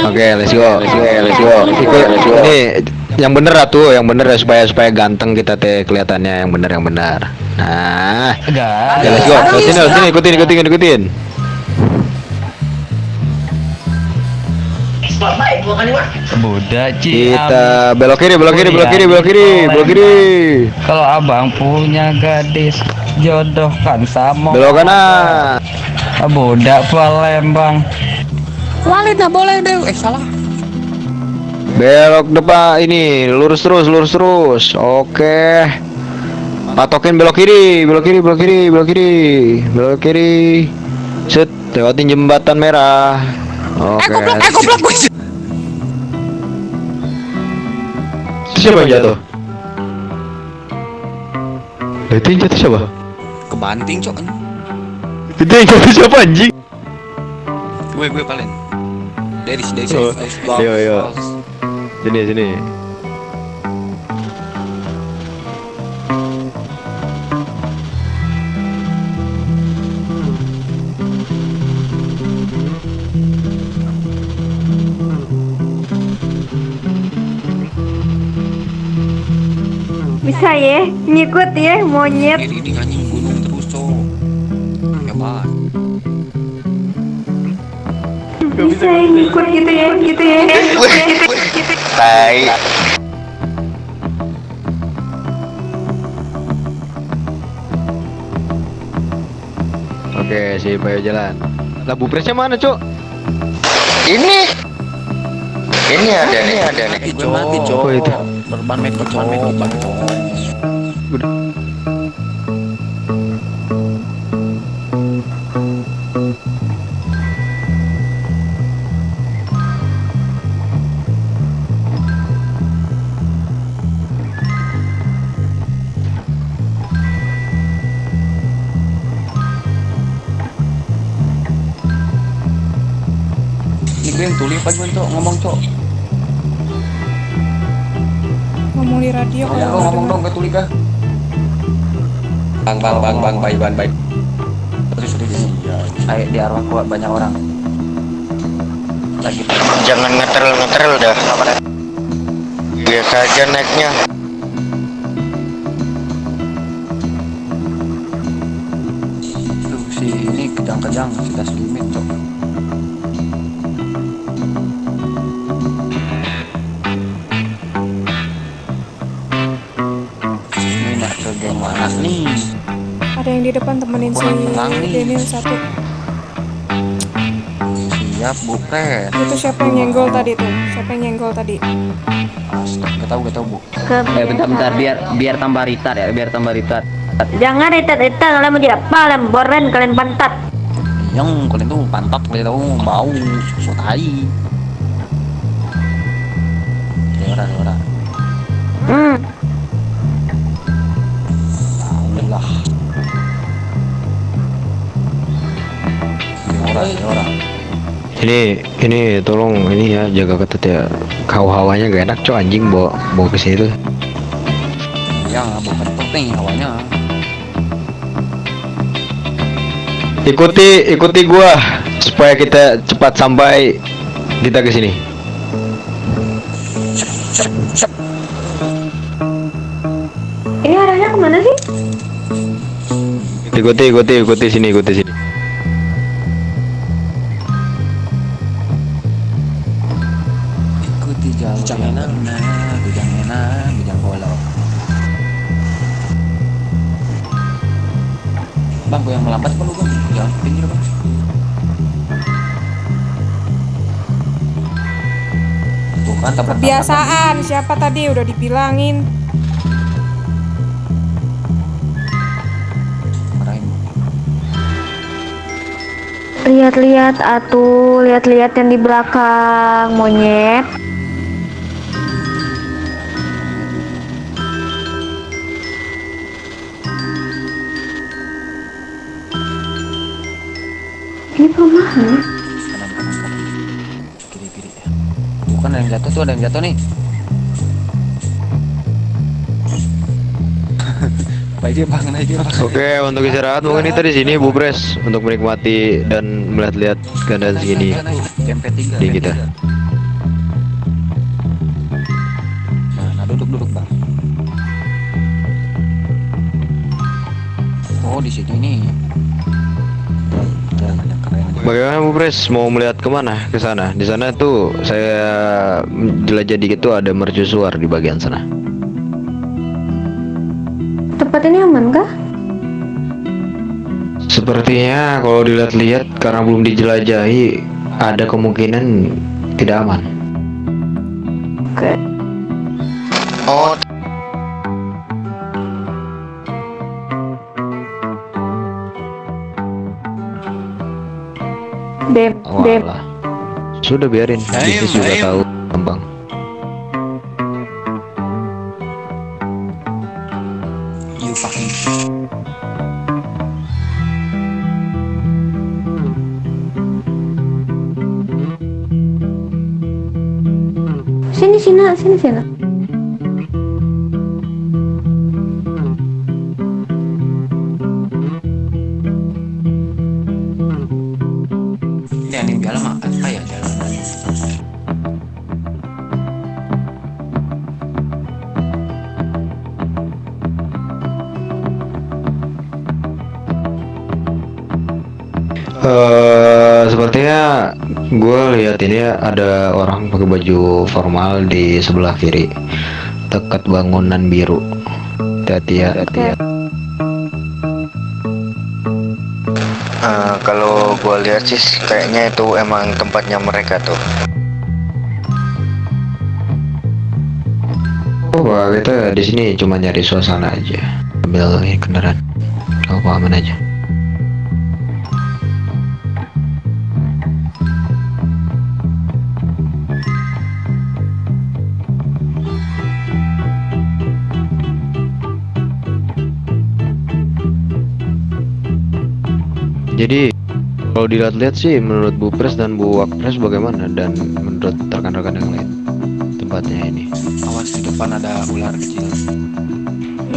Oke, let's go. Ikut ini yang bener atuh, yang bener ya supaya ganteng kita teh kelihatannya yang bener. Nah, oke, let's go. Sini, ikutin. Budak Kita belok kiri. Kalau abang punya gadis, jodohkan sama Belok kanan. budak Palembang. Walid nggak boleh deh. Salah. Belok depan ini, lurus terus. Oke. Patokin belok kiri. Set, lewatin jembatan merah. Oke. Goblok. Itu siapa yang jatuh? Itu yang jatuh siapa? Kebanting cok. Itu yang jatuh siapa anjing? Gue paling. Dari Oh, Yo. Sini. Bisa ya, ngikut ya monyet. Ini anjing gunung terus cok. Hebat. Bisa ya ngikut gitu ya. Tai. Oke, si Bayo jalan. Lah Bupresnya mana, Cok? Ini ada nih. Gue mati cok. Apa itu? Berban make cok. Udah. Ini gue yang tuli apa gue cok ngomong cok. Ngomong di radio Ya lo ngomong dong gue tuli kah? Bang, baik. Sorry. Ayo di arwah kuat banyak orang. Lagi Jangan ngetrel dah. Biasa aja naiknya. tuh si ini kejang si gas limit cok. Ini nak ke geng mana nih? ada yang di depan temenin si Kurang nih. Daniel satu. Siap bukan. Itu siapa yang nyenggol tadi tuh? Siapa yang nyenggol tadi? Gak tahu bu. Bentar biar tambah retard ya, biar tambah retard. Jangan retat kalian mau jadi apa? Kalian boren, kalian pantat. Yang kalian tuh pantat kalian tahu bau susu tai. Ora. Tahu lah. Ora. Ini tolong ini ya jaga ketat ya. Hawanya gak enak, Cok, anjing bawa ke sini tuh. Yang bukan penting hawanya. Ikuti gua supaya kita cepat sampai kita ke sini. Cep. Ini arahnya kemana sih? Ikuti sini. Ikuti jalan bujang bola. Bang, gue yang melambat perlu bang, jangan ke pinggir bang. Tuh kan tabrak. Kebiasaan, siapa tadi udah dibilangin. Marahin. Lihat yang di belakang, monyet. Ini perumahan. Kanan. Kiri. Bukan ada yang jatuh tuh, ada yang jatuh nih. Baik dia bang. Oke, untuk istirahat mungkin kita di sini, Bupres, untuk menikmati dan melihat-lihat keadaan sini. MP3 di kita. Nah, duduk bang. Oh di sini nih. Jangan yang keren. Bagaimana Bu Pres, mau melihat kemana? Ke sana. Di sana tuh saya jelajah dikit tuh ada mercusuar di bagian sana. Tempat ini aman kah? Sepertinya kalau dilihat-lihat karena belum dijelajahi ada kemungkinan tidak aman. Oke. Oh, Dem. Walah. Sudah biarin, bisnis juga tahu kembang. You fucking. Sini. Ini anime jalan makan kayak jalanan. Sepertinya gue lihat ini ada orang pakai baju formal di sebelah kiri dekat bangunan biru. Hati-hati ya, hati ya. kalau gua lihat sih kayaknya itu emang tempatnya mereka tuh. Oh, Pak, kita di sini cuma nyari suasana aja. Ambil ini kendaraan. Apa aman aja. Jadi kalau dilihat-lihat sih menurut Bu Pres dan Bu Wakpres bagaimana, dan menurut rekan-rekan yang lain tempatnya ini? Awas di depan ada ular kecil.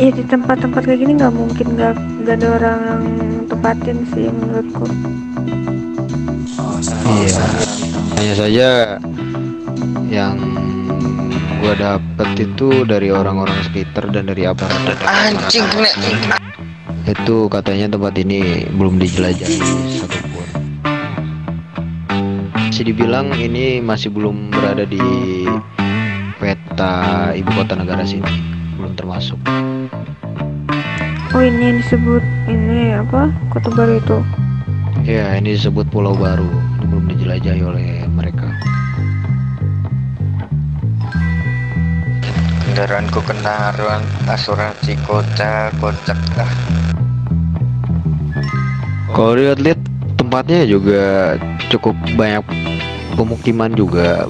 Iya, di tempat-tempat kayak gini nggak mungkin nggak ada orang yang tempatin sih menurutku. Iya. Hanya saja yang gua dapet itu dari orang-orang sekitar dan dari aparat. Anjing kena. Itu katanya tempat ini belum dijelajahi satupun. Masih dibilang ini masih belum berada di peta ibu kota negara sini, belum termasuk. Oh, ini yang disebut ini apa? Kota baru itu. Ya, ini disebut pulau baru, ini belum dijelajahi oleh mereka. Kendaraanku kena asuransi kocak lah. Kalau lihat-lihat tempatnya juga cukup banyak pemukiman juga,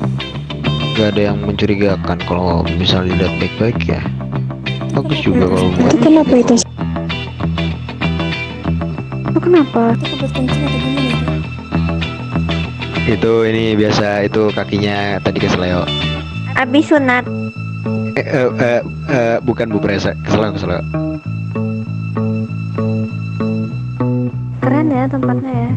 gak ada yang mencurigakan kalau misalnya dilihat baik-baik ya. Bagus juga kalau buat. Kenapa itu? Kenapa? Itu berkencing atau gimana itu? Itu ini biasa, itu kakinya tadi kesleo. Abis sunat. Bukan Bu Presa, kesleo. Keren ya tempatnya ya.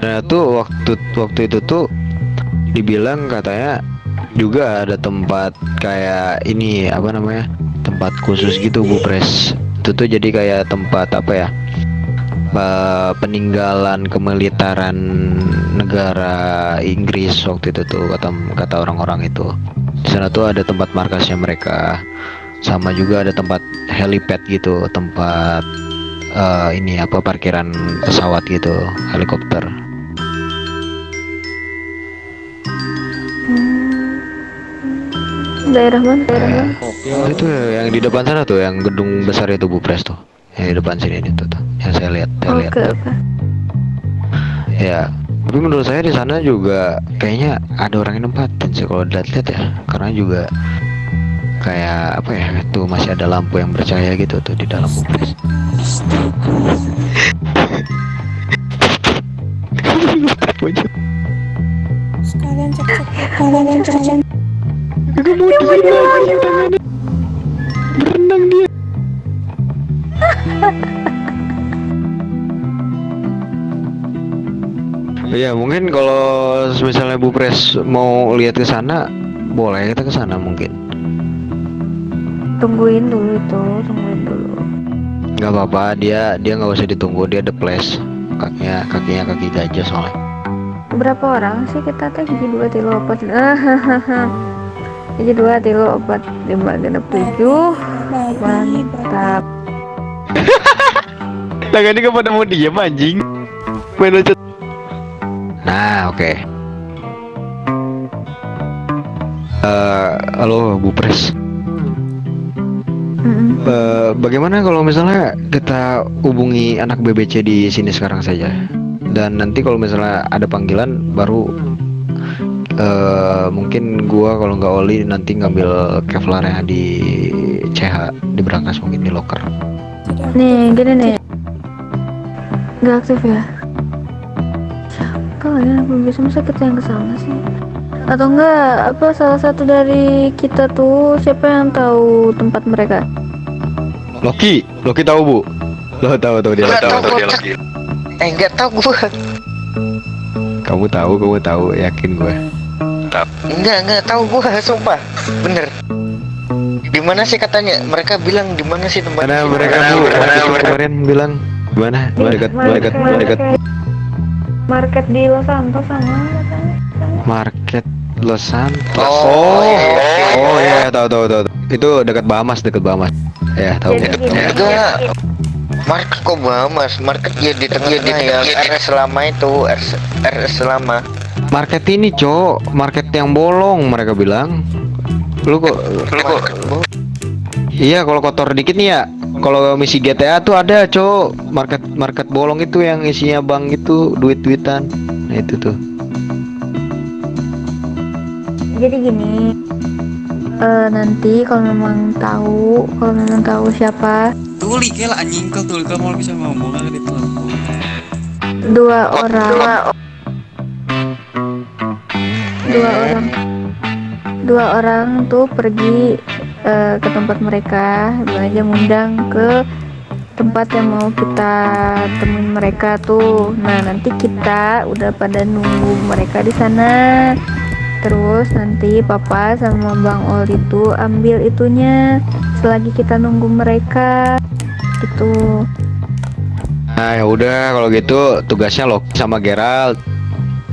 Nah tuh waktu itu tuh dibilang katanya juga ada tempat kayak ini apa namanya, tempat khusus gitu Bu Pres. Itu tuh jadi kayak tempat apa ya, peninggalan kemiliteran negara Inggris waktu itu tuh, kata orang-orang itu. Di sana tuh ada tempat markasnya mereka, sama juga ada tempat helipad gitu, tempat ini apa, parkiran pesawat gitu, helikopter. Daerah mana? Oh, itu yang di depan sana tuh, yang gedung besar itu Bu Pres tuh, yang di depan sini itu tuh, yang saya lihat. Oke. Ya, tapi menurut saya di sana juga kayaknya ada orang yang nempatin sih kalau lihat-lihat ya, karena juga kayak apa ya, itu masih ada lampu yang bercahaya gitu tuh di dalam Bu Pres. Sekalian cek-cek. Gak mau di sini lagi tangannya. Berenang. Tenang dia. Ya mungkin kalau misalnya Bu Pres mau lihat ke sana, boleh kita ke sana mungkin. Tungguin dulu itu, tungguin dulu. Nggak apa-apa, dia nggak usah ditunggu, dia the place. Kakinya kaki gajah soalnya. Berapa orang sih kita teh? Jadi 2 tilu 4. Jadi 2 tilu 4 5 genep 7. Bagi Mantap. Tangannya gak pada mau diem anjing. Main aja. Nah, oke. Halo Bu Pres. Bagaimana kalau misalnya kita hubungi anak BBC di sini sekarang saja? Dan nanti kalau misalnya ada panggilan baru mungkin gua kalau nggak Oli nanti ngambil Kevlarnya di CH di berangkas mungkin di locker. Nih, gini nih. Nggak aktif ya? Siapa lagi yang bisa, masa kita yang kesana sih? Atau enggak, apa salah satu dari kita tuh, siapa yang tahu tempat mereka? Loki tahu Bu? Lo tahu dia. Nggak tahu dia Loki. Nggak tahu gua. Kamu tahu, yakin gue. Nggak tahu gua, sumpah. Bener. Di mana sih katanya? Mereka bilang di mana sih tempatnya? Karena mereka Bu, kemarin bilang gimana? Dekat Market di Los Santos sama katanya. Market Los Santos. Oh, iya, tahu. Itu dekat Bahamas. Ya, tahu. Jadi gini, Enggak. Market kok Bahamas? Market ya di tengah yang RS Selama itu, RS Selama. Market ini, Cok. Market yang bolong mereka bilang. Lu kok Iya, kalau kotor dikit nih ya. Kalau misi GTA tuh ada, Cok. Market bolong itu yang isinya bank itu, duit-duitan. Nah, itu tuh. Jadi gini, nanti kalau memang tahu siapa Tuli kela anjing kau tuli kau mau bisa ngomong kan itu. 2 orang tuh pergi ke tempat mereka, bilang aja ngundang ke tempat yang mau kita temuin mereka tuh. Nah, nanti kita udah pada nunggu mereka di sana. Terus nanti Papa sama Bang Ol itu ambil itunya selagi kita nunggu mereka gitu. Nah, ya udah kalau gitu tugasnya Loki sama Gerald.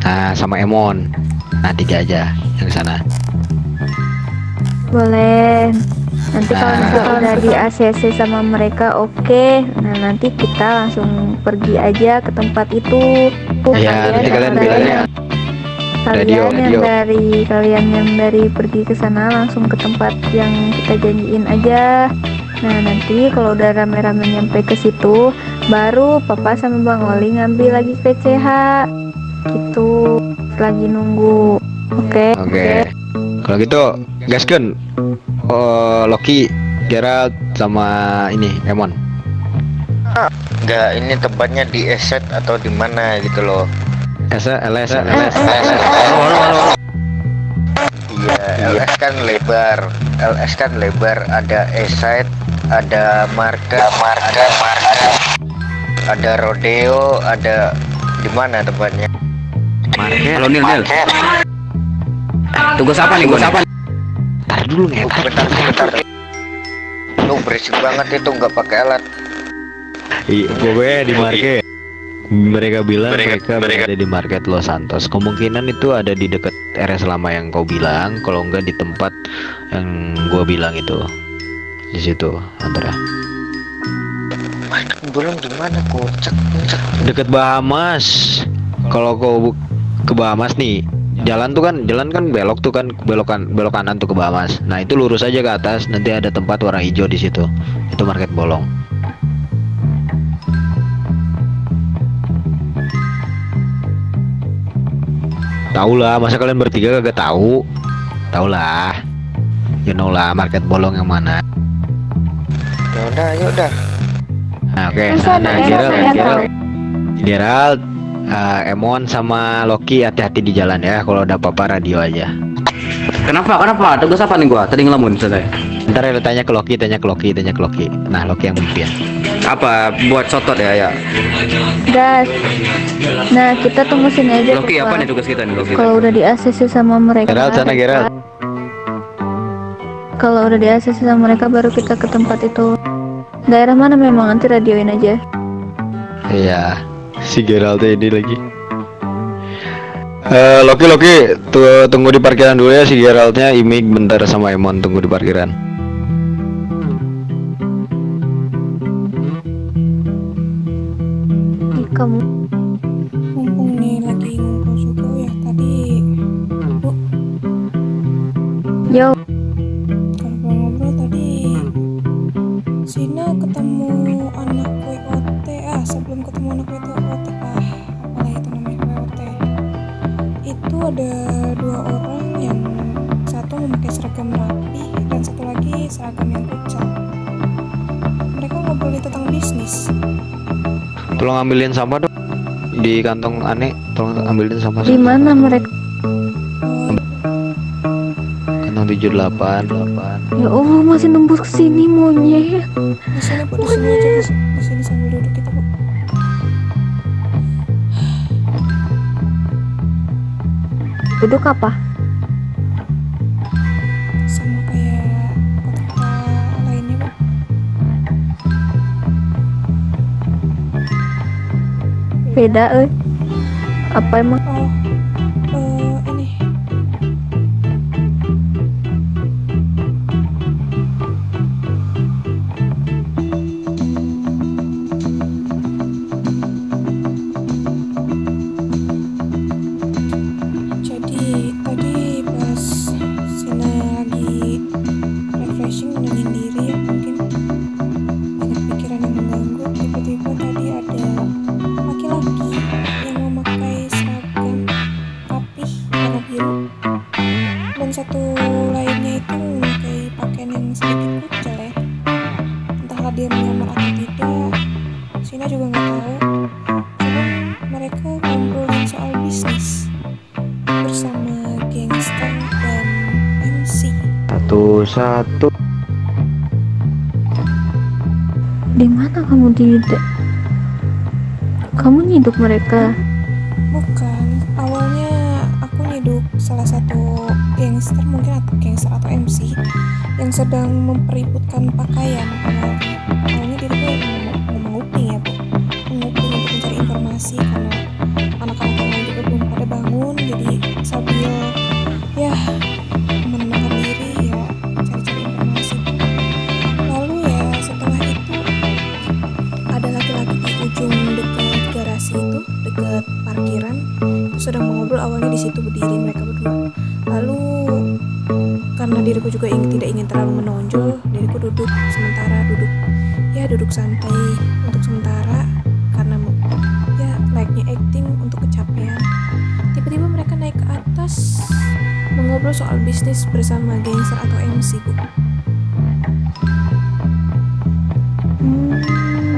Nah, sama Emon. Nah, 3 aja yang sana. Boleh. Nanti kalau misalnya udah di ACC sama mereka, oke. Nah, nanti kita langsung pergi aja ke tempat itu. Ya, nanti kalian bilangnya radio. Kalian yang dari pergi ke sana langsung ke tempat yang kita janjiin aja. Nah, nanti kalau udah rame-rame nyampe ke situ, baru Papa sama Bang Oli ngambil lagi ke CH. Gitu. Lagi nunggu. Oke. Kalau gitu, gaskeun. Loki, Gerald sama ini Emon. Enggak, ini tempatnya di Eset atau di mana gitu loh. LS. Iya, LS kan lebar, ada Eset, ada market, ada rodeo, ada di mana tempatnya? Halo Nil. Tugas apa nih? Tar dulu Bentar. Lu berisik banget itu, nggak pakai alat. Pokoknya di market. Mereka bilang mereka berada di market Los Santos. Kemungkinan itu ada di dekat RS Lama yang kau bilang. Kalau enggak di tempat yang gua bilang itu. Di situ antara. Market belum di mana kocak. Dekat Bahamas. Kalau kau ke Bahamas nih, jalan kan belok tuh kan, belok kanan tuh ke Bahamas. Nah, itu lurus aja ke atas, nanti ada tempat warna hijau di situ. Itu market bolong. Tahu lah, masa kalian bertiga kagak tahu? Tahu lah. You know lah market bolong yang mana. Ya udah. Nah, oke. Gerald, Emon sama Loki hati-hati di jalan ya. Kalau ada apa-apa radio aja. Kenapa? Tugas apa nih gua? Tadi ngelamun selesai. Ntar lu tanya ke Loki. Nah, Loki yang mimpin. Apa buat sotot ya? Gas. Nah, kita tunggu sini aja. Loki tuh, apa Pak. nih tugas kita nih Loki? Kalau udah di ACC sama mereka. Geralt sana, Geralt. Kalau udah di ACC sama mereka baru kita ke tempat itu. Daerah mana memang nanti radioin aja. Iya, si Geralt ini lagi. Loki, tunggu di parkiran dulu ya, si Geraltnya imig bentar sama Emon, tunggu di parkiran. Ih, kamu Mumpung nih lagi ngumpul juga ya tadi. Bu, yo kalau ngobrol tadi Sina ketemu anak WOT. Sebelum ketemu anak WOT, apalah itu namanya WOT. Itu ada 2 orang yang satu memakai seragam rapi dan satu lagi seragam yang kucel. Mereka ngobrolin tentang bisnis. Tolong ambilin sampah dong di kantong aneh, tolong ambilin sampah. di mana mereka? Kantong 78. Ya Allah, masih nembus ke sini monyet. Di sini Bu, di sini aja Bu. Di sini sambil duduk kita Bu. Duduk apa? Sama kayak kota-kota lainnya Bu. Beda apa emang? Ini jadi tadi pas Sina lagi refreshing nenangin diri ya, mungkin banyak pikiran yang mengganggu. Tiba-tiba tadi ada laki-laki yang memakai seragam rapih warna biru dan satu lainnya itu memakai pakaian yang sedikit kucel ya. Entahlah dia menyamar atau tidak, Sina juga nggak tahu. Cuman mereka ngobrolin soal bisnis bersama gangster dan MC. Satu. Di mana kamu tidak? Kamu nyiduk mereka? Bukan, awalnya aku nyiduk salah satu gangster, mungkin atau gangster atau MC yang sedang mempeributkan pakaian. Awalnya diriku menguping ya Bu, menguping untuk mencari informasi karena anak-anak yang lain juga belum pada bangun, jadi sambil ya menenangkan diri ya cari-cari informasi. Lalu ya setelah itu ada laki-laki di ujung dekat garasi itu, dekat parkiran, itu sedang mengobrol. Awalnya di situ berdiri mereka berdua. Lalu karena diriku juga tidak ingin terlalu menonjol, diriku duduk santai untuk sementara karena ya layaknya acting untuk kecapean. Tiba-tiba mereka naik ke atas mengobrol soal bisnis bersama gangster atau MC Bu.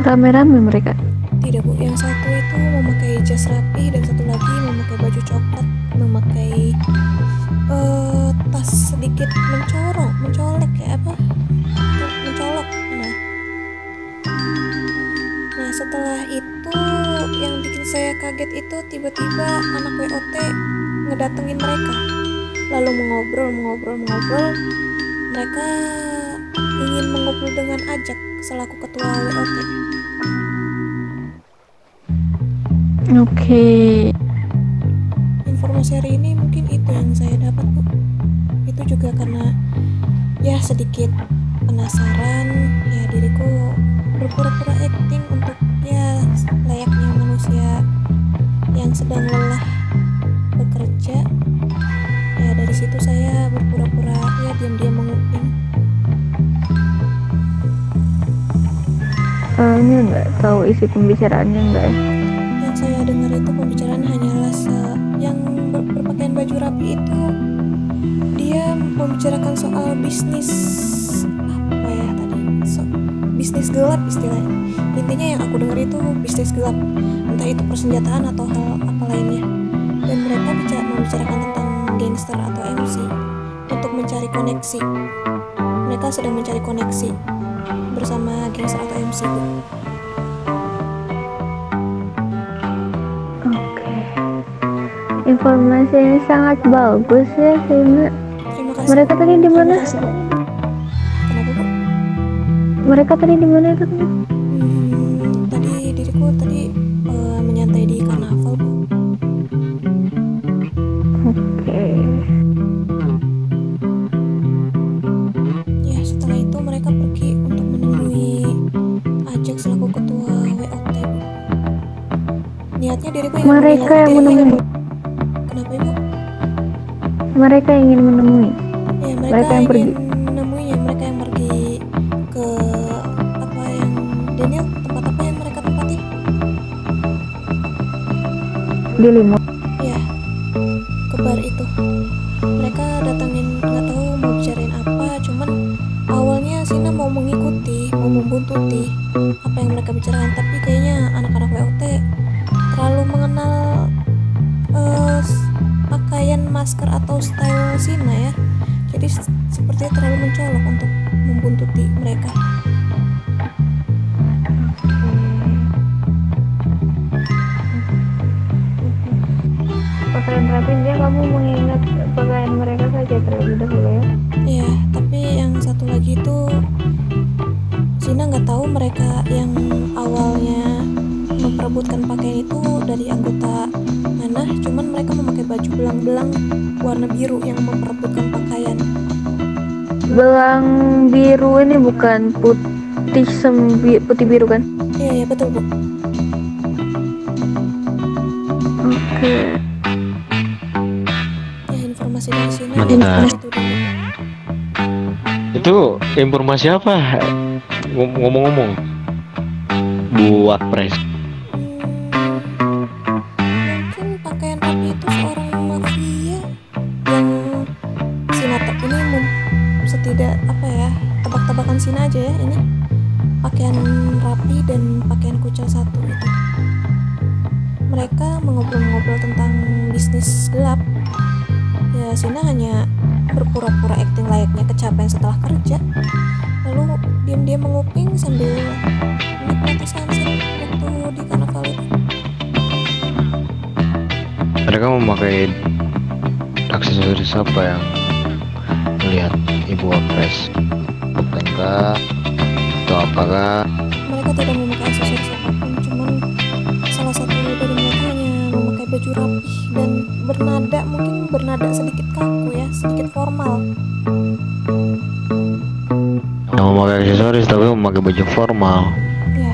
Rame-rame mereka. Tidak Bu, yang satu itu memakai jas rapi dan satu lagi memakai baju coklat, memakai tas sedikit mencolok ya apa? Mencolok. Nah setelah itu yang bikin saya kaget itu tiba-tiba anak WOT ngedatengin mereka, lalu mengobrol. Mereka ingin mengobrol dengan Ajak selaku ketua WOT. Oke. Informasi hari ini mungkin itu yang saya dapat Bu. Itu juga karena ya sedikit penasaran, ya diriku berpura-pura acting untuk ya layaknya manusia yang sedang lelah bekerja. Ya dari situ saya berpura-pura ya diam-diam menguping. Ini nggak tahu isi pembicaraannya nggak ya? Yang saya dengar itu pembicaraan hanyalah yang berpakaian baju rapi itu dia membicarakan soal bisnis apa ya tadi, bisnis gelap istilahnya. Intinya yang aku dengar itu bisnis gelap, entah itu persenjataan atau hal apa lainnya. Dan mereka membicarakan tentang gangster atau MC untuk mencari koneksi. mereka sedang mencari koneksi bersama gangster atau MC, Bu. Oke. Informasi ini sangat bagus ya, Sina. Terima kasih. Mereka tadi di mana? Terima kasih, Bu. Kenapa, Bu? Mereka tadi di mana itu? Tadi diriku menyantai di karnaval, Bu. Oke. Ya, setelah itu mereka pergi untuk menemui Ajak selaku ketua WOT, Bu. Niatnya diriku ingin Mereka yang menemui. Kenapa, Ibu? Mereka ingin menemui. Ya, Mereka yang pergi. menemuinya, mereka yang pergi ke apa yang Daniel, tempat apa yang mereka tempati? Di Limo. Ya, ke bar itu. Mereka datangin, nggak tahu mau bicarain apa, cuman awalnya Sina mau mengikuti, mau membuntuti apa yang mereka bicarakan, tapi kayaknya anak-anak WOT terlalu mengenal pakaian, masker atau style Sina ya. Jadi sepertinya terlalu mencolok untuk membuntuti mereka. Pakaian rapi dia, kamu mengingat pakaian mereka saja terlebih dahulu ya. Iya, tapi yang satu lagi itu Sina nggak tahu mereka yang awalnya memperebutkan pakaian itu dari anggota mana, cuman mereka memakai baju belang-belang warna biru yang memperebutkan pakaian. Belang biru ini bukan putih putih biru kan? Iya, betul, Bu. Oke. Ya, informasi dari Sina Mantap. itu dulu. Itu informasi apa? Ngomong-ngomong, buat pres. Mungkin pakaian rapi itu seorang mafia yang Sina ini setidak apa ya, tebak-tebakan Sina aja ya, ini pakaian rapi dan pakaian kucel satu itu. Mereka mengobrol-ngobrol tentang bisnis gelap. Ya, Sina hanya berpura-pura acting layaknya kecapean setelah kerja, lalu diam-diam menguping sambil menikmati sunset waktu di karnaval itu. Mereka memakai aksesoris apa yang melihat Ibu Wapres? Apakah atau apakah Mereka tidak memakai aksesoris apapun, cuman salah satu dari mereka hanya memakai baju rapih dan mungkin bernada sedikit kaku ya, sedikit formal. yang memakai aksesoris tapi memakai baju formal, Ya,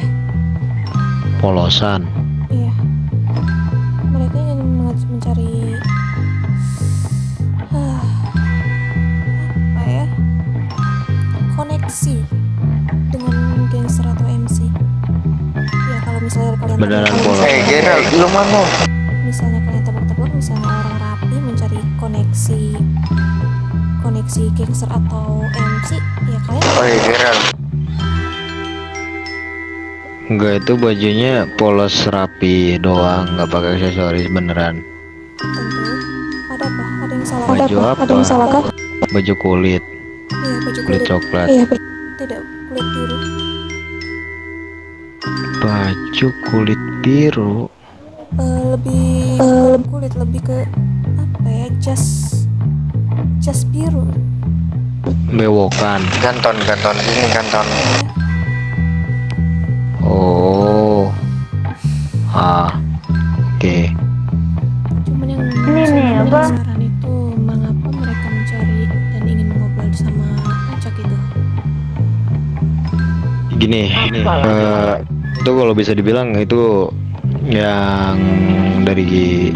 polosan? iya. Mereka ingin mencari apa ya, koneksi dengan gangster atau MC. Ya, kalau misalnya kalian Beneran tebak-tebak- polos. Gerald, lu mana? misalnya kalian tebak-tebak, misalnya orang rapi mencari koneksi gangster atau MC, ya kalian Gerald. Enggak, itu bajunya polos rapi doang, nggak pakai aksesoris beneran. tentu ada apa? Ada yang salah? Baju apa? Ada yang salah kah? Baju kulit, Iya, baju kulit kulit. coklat. Iya, tidak, kulit biru. Baju kulit biru. Lebih kulit, lebih ke apa ya? Jas biru. Bewokan. Ganton, ini ganton. Oh. Oke. Cuman yang Ini saya nih, apa? penasaran itu mengapa mereka mencari dan ingin mengobrol sama Acak itu. Gini, itu kalau bisa dibilang itu yang dari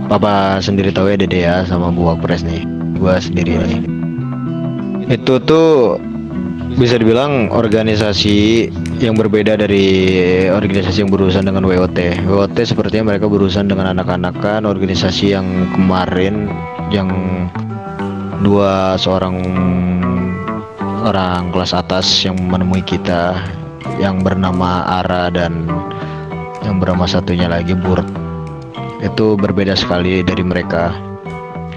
Papa sendiri tahu ya, Dede ya, sama Bu Wapres nih, gua sendiri nih. Itu tuh bisa dibilang organisasi yang berbeda dari organisasi yang berurusan dengan WOT. WOT sepertinya mereka berurusan dengan anak-anakan, organisasi yang kemarin yang seorang kelas atas yang menemui kita yang bernama Ara dan yang bernama satunya lagi Burt. Itu berbeda sekali dari mereka.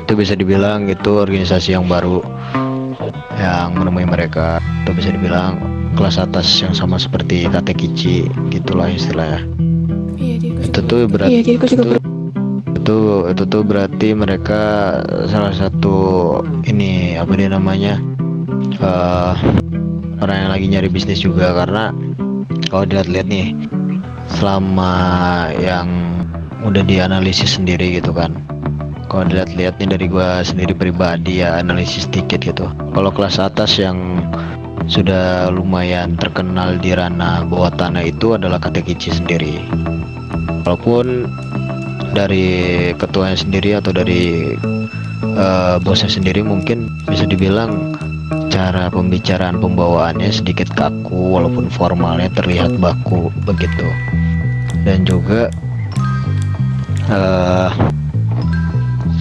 Itu bisa dibilang itu organisasi yang baru yang menemui mereka, atau bisa dibilang kelas atas yang sama seperti Katekichi gitulah istilahnya. Iya, diriku Itu juga. tuh berarti Iya, diriku juga. itu tuh berarti mereka salah satu ini apa dia namanya eh, orang yang lagi nyari bisnis juga, karena kalau dilihat-lihat nih selama yang udah dianalisis sendiri gitu kan, kalau dilihat-lihat nih dari gua sendiri pribadi ya, analisis dikit gitu, kalau kelas atas yang sudah lumayan terkenal di ranah bawah tanah itu adalah Katekichi sendiri. Walaupun dari ketuanya sendiri atau dari bosnya sendiri mungkin bisa dibilang cara pembicaraan pembawaannya sedikit kaku, walaupun formalnya terlihat baku begitu. Dan juga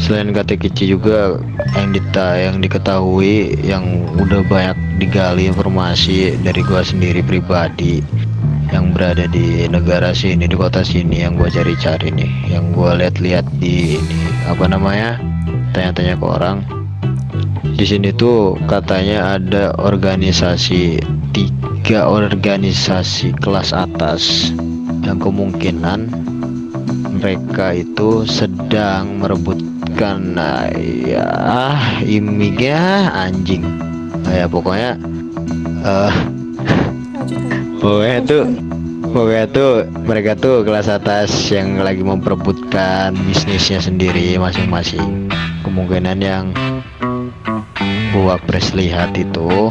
selain Katekichi juga yang diketahui, yang udah banyak digali informasi dari gua sendiri pribadi yang berada di negara sini, di kota sini, yang gua cari-cari nih, yang gua lihat-lihat di apa namanya, tanya-tanya ke orang di sini tuh katanya ada tiga organisasi kelas atas yang kemungkinan mereka itu sedang merebutkan imignya anjing. Ya pokoknya pokoknya tuh mereka tuh kelas atas yang lagi memperebutkan bisnisnya sendiri masing-masing. Kemungkinan yang Buak Pres lihat itu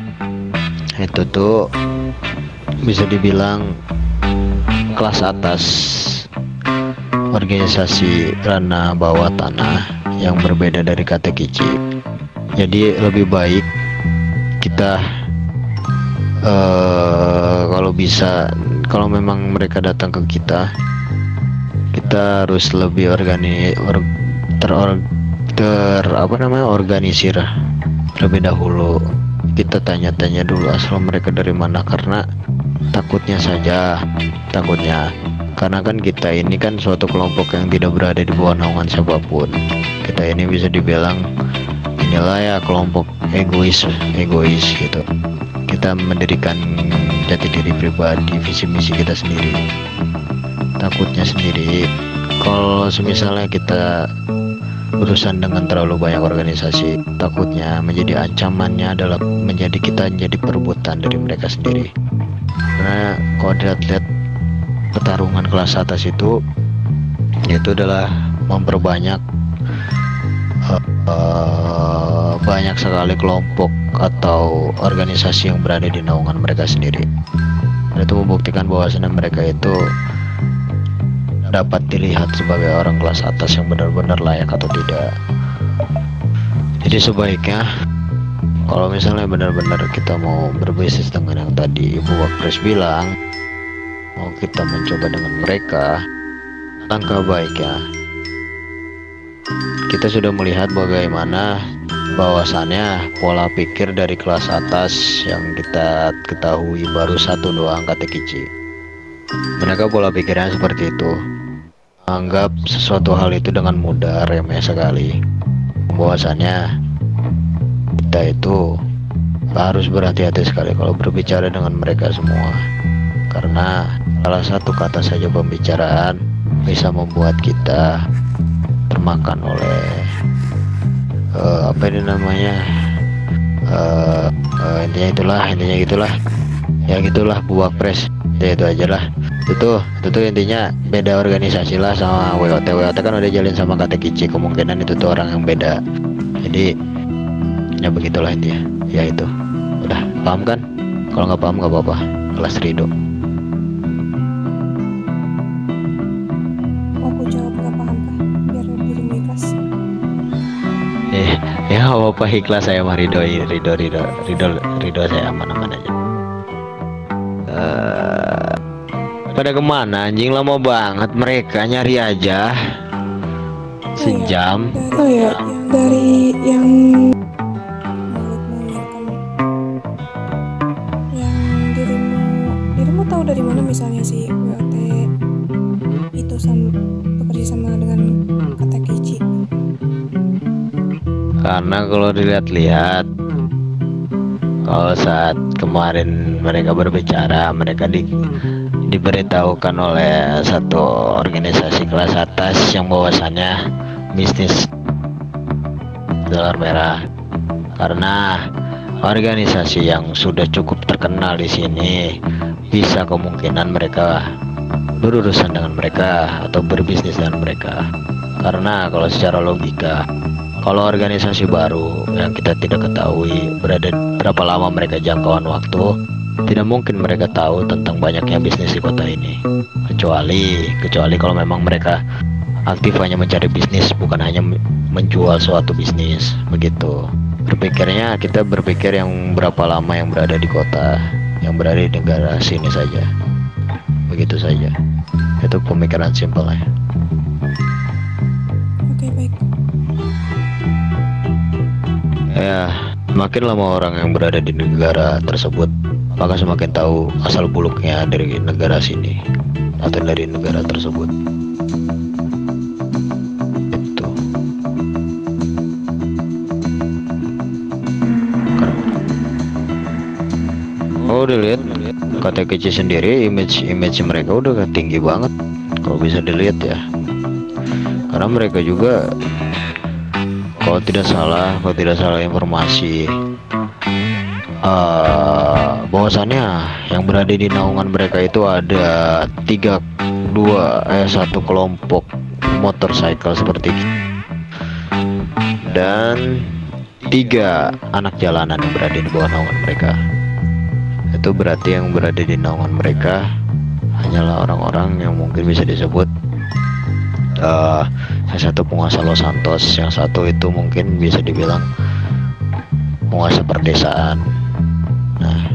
tuh bisa dibilang kelas atas organisasi ranah bawah tanah yang berbeda dari Katekichi. Jadi lebih baik kita kalau memang mereka datang ke kita harus lebih organisir lebih dahulu. Kita tanya-tanya dulu asal mereka dari mana, karena takutnya karena kan kita ini kan suatu kelompok yang tidak berada di bawah naungan siapapun. Kita ini bisa dibilang inilah ya kelompok egois gitu. Kita mendirikan jati diri pribadi, visi misi kita sendiri. Takutnya sendiri kalau misalnya kita urusan dengan terlalu banyak organisasi, takutnya menjadi ancamannya adalah kita menjadi perebutan dari mereka sendiri. Karena kalau dilihat pertarungan kelas atas itu adalah memperbanyak banyak sekali kelompok atau organisasi yang berada di naungan mereka sendiri. Dan itu membuktikan bahwasannya mereka itu dapat dilihat sebagai orang kelas atas yang benar-benar layak atau tidak. Jadi sebaiknya kalau misalnya benar-benar kita mau berbisnis dengan yang tadi Buak Pres bilang, mau kita mencoba dengan mereka, langkah baiknya kita sudah melihat bagaimana bahwasannya pola pikir dari kelas atas yang kita ketahui baru satu doang, Katekichi. Mereka pola pikirnya seperti itu, anggap sesuatu hal itu dengan mudah, remeh sekali. Bahwasannya kita itu harus berhati-hati sekali kalau berbicara dengan mereka semua, karena salah satu kata saja pembicaraan bisa membuat kita termakan oleh intinya gitulah Buak Pres. Itu aja lah. Itu intinya beda organisasi lah sama WOT kan udah jalin sama Katekichi, kemungkinan itu tuh orang yang beda. Jadi ya begitulah intinya. Ya itu udah paham kan? Kalau nggak paham nggak apa-apa, kelas Rido. Aku jawab nggak paham kah? Biar dirimu ikhlas. Ya nggak apa-apa, ikhlas saya mah Rido saya aman-aman aja. Pada kemana anjing, lama banget mereka nyari aja sejam. Dari yang mulut yang dirimu tahu dari mana misalnya si WOT itu bekerja sama dengan Katekichi? Karena kalau dilihat-lihat Kalau saat kemarin mereka berbicara, mereka diberitahukan oleh satu organisasi kelas atas yang bahwasannya bisnis dolar merah, karena organisasi yang sudah cukup terkenal di sini bisa kemungkinan mereka berurusan dengan mereka atau berbisnis dengan mereka. Karena kalau secara logika, kalau organisasi baru yang kita tidak ketahui berapa lama mereka jangkauan waktu, tidak mungkin mereka tahu tentang banyaknya bisnis di kota ini. Kecuali kalau memang mereka aktif hanya mencari bisnis, bukan hanya menjual suatu bisnis, begitu. Kita berpikir yang berapa lama yang berada di kota, yang berada di negara sini saja, begitu saja. Itu pemikiran simpelnya. Oke, baik. Ya, makin lama orang yang berada di negara tersebut, maka semakin tahu asal buluknya dari negara sini atau dari negara tersebut. Itu. Oh, udah lihat KTKC sendiri, image mereka udah tinggi banget kalau bisa dilihat ya. Karena mereka juga kalau tidak salah informasi, bahwasannya yang berada di naungan mereka itu ada satu kelompok motorcycle seperti itu, dan 3 anak jalanan yang berada di bawah naungan mereka. Itu berarti yang berada di naungan mereka hanyalah orang-orang yang mungkin bisa disebut yang satu penguasa Los Santos, yang satu itu mungkin bisa dibilang penguasa perdesaan. Nah,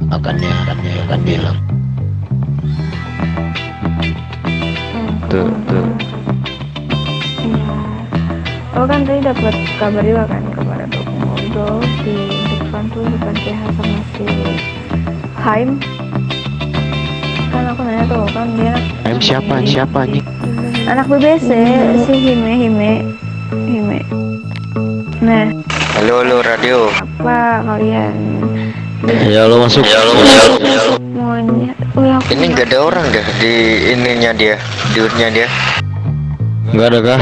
makanya akan bilang tuh. Oh kan tadi dapat kabar juga kan kepada Dok ngobrol di depan tuh bukan CH sama si Haim. Kan aku nanya tuh kan dia Haim siapa nih? anak BBC si Hime. Nah, Halo radio. apa kalian Ya lo masuk. maunya? Ini nggak ada orang deh di ininya dia, diurnya dia. Nggak ada kah?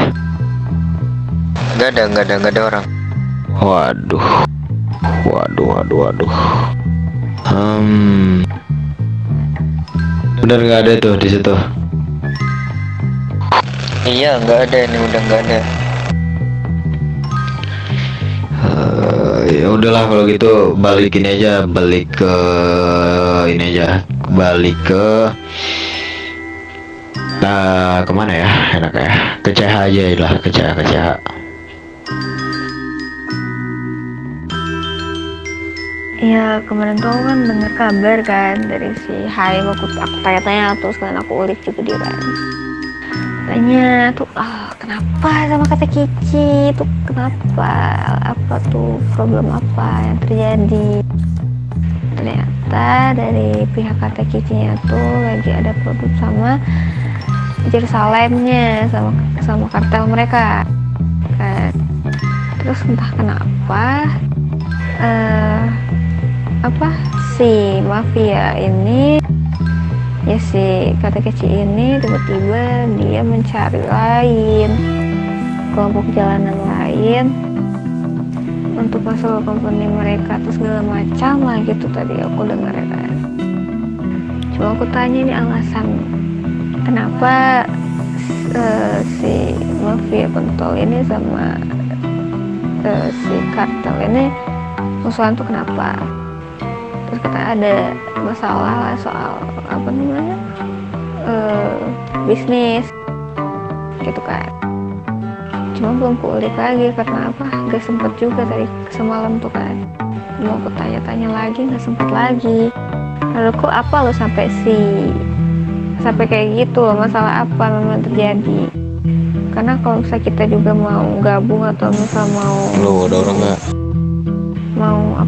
Nggak ada orang. Waduh. Bener nggak ada tuh di situ. Iya, nggak ada, ini udah nggak ada. Ya udahlah kalau gitu balik ke kemana ya enak ya, ke CH aja lah, ke CH. Ya kemarin tuh aku kan dengar kabar kan dari si Haim, aku tanya-tanya terus kan aku ulik juga dia kan. Tanya tuh kenapa sama kata Kici tuh, kenapa, apa tuh problem apa yang terjadi. Ternyata dari pihak kata Kicinya tuh lagi ada problem sama Jerusalemnya, sama kartel mereka kan. Terus entah kenapa si mafia ini ya, si kata kecil ini tiba-tiba dia mencari kelompok jalanan lain untuk masuk ke company mereka terus segala macam lah gitu. Tadi aku dengar ya kan, cuma aku tanya ini alasan kenapa si mafia pentol ini sama si kartel ini musuhan tuh kenapa. Terus kata ada masalah lah soal bisnis gitu kan. Cuma belum kuulik lagi karena gak sempet juga tadi semalam tuh kan, mau aku tanya-tanya lagi gak sempet lagi. Lalu kok apa lo sampai kayak gitu loh, masalah apa memang terjadi. Karena kalau misalnya kita juga mau gabung atau misal mau Lo ada orang nggak? mau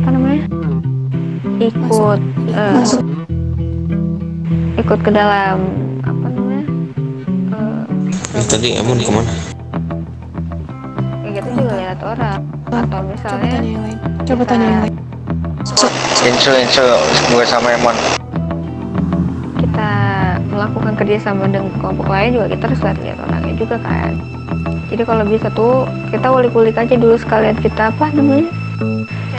ikut ke dalam Tadi Emun kemana? kayak gitu juga lihat orang atau misalnya Coba tanya yang lain. Insu gue sama Emon. Kita melakukan kerjasama dengan kelompok lain juga kita harus lihat orangnya juga kan. Jadi kalau bisa tuh kita ulik-ulik aja dulu sekalian kita apa namanya,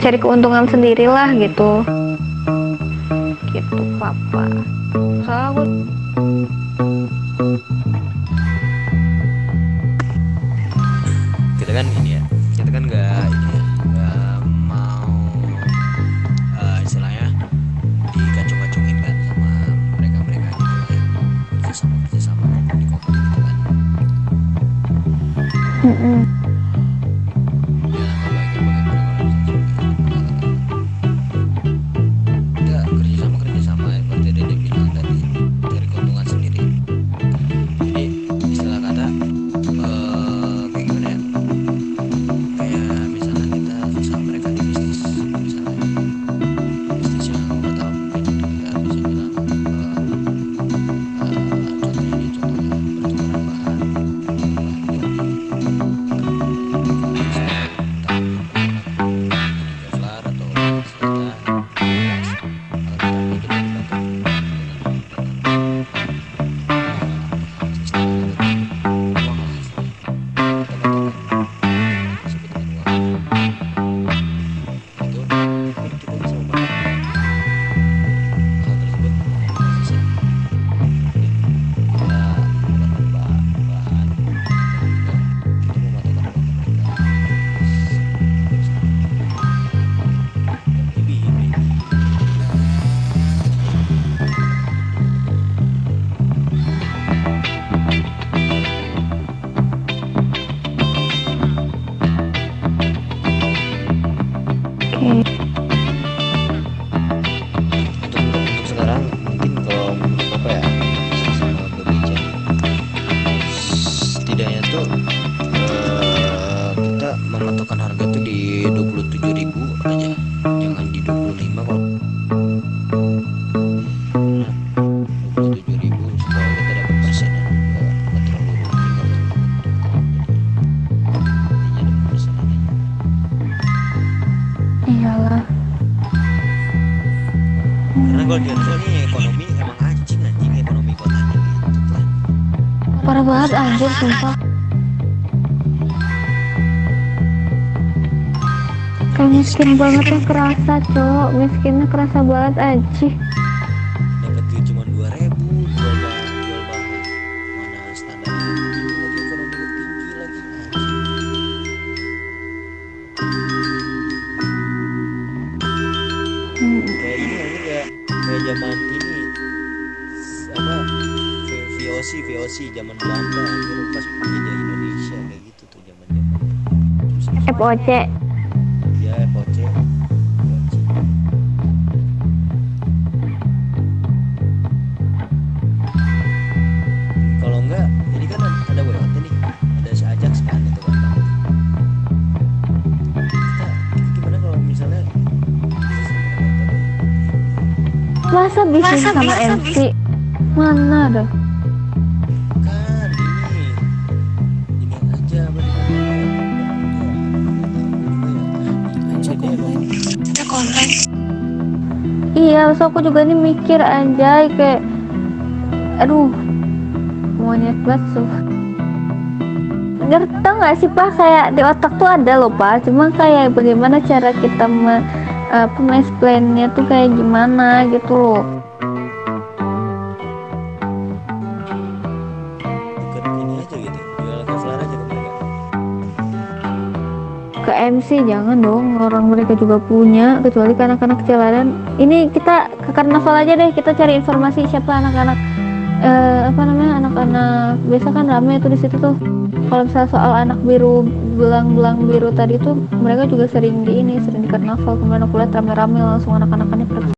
cari keuntungan sendirilah gitu papa. Soalnya aku kita kan ini ya, kita kan nggak mau istilahnya dikacung-kacungin kan sama mereka gitu ya, kerjasama di kompet gitu kan. Ya nggak baiknya bagaimana kalau misalnya kita kerjasama ya, seperti Dede bilang tadi, cari keuntungan sendiri. Jadi istilah kata kayak gimana ya, kayak misalnya kita usaha mereka di bisnis, misalnya bisnis yang udah tahu mungkin kita bisa bilang contohnya pertukaran bahan Kevlar atau untuk sekarang mungkin kalau menurut apa ya, sama berbeda setidaknya tuh kita mematokkan harga tuh di 27.000 aja, jangan di 25. Kalau 27.000 supaya kita dapat persenan juga, nggak terlalu rugi, nggak terlalu untung. Intinya dapat persenan aja. iyalah. Karena kalau dia soalnya ekonomi emang anjing ekonomi kotanya gitu kan. Parah banget anjir sumpah. Kayak miskin banget ya, kerasa cok, miskinnya kerasa banget aja. Dapat duit cuma 2.000 jual bahan mana standar lagi, ekonomi tinggi lagi anjing. Kayak ini aja kayak zaman ini apa VOC zaman Belanda anjir, pas menjajah Indonesia kayak gitu tuh zaman FOC. ya FOC. Kalau enggak ini kan ada WOT nih, ada si Ajax kan itu kan. Kita gimana kalau misalnya Masa bisnis sama MC? Mana ada? kan ini aja Ada konten. Iya, so aku juga nih mikir anjay kayak aduh monyet basuh. Ngerti nggak sih Pak, kayak di otak tuh ada loh Pak, cuma kayak bagaimana cara kita plan-nya tuh kayak gimana gitu loh. bukan ini aja gitu, jual Kevlar aja ke mereka. Ke MC jangan dong, orang mereka juga punya, kecuali ke anak-anak jalanan. Ini kita ke karnaval aja deh, kita cari informasi siapa anak-anak apa namanya, anak-anak biasa kan rame tuh di situ tuh. Kalau misalnya soal anak biru, belang-belang biru tadi tuh, mereka juga sering di karnaval. Kemarin aku lihat rame-rame langsung anak-anak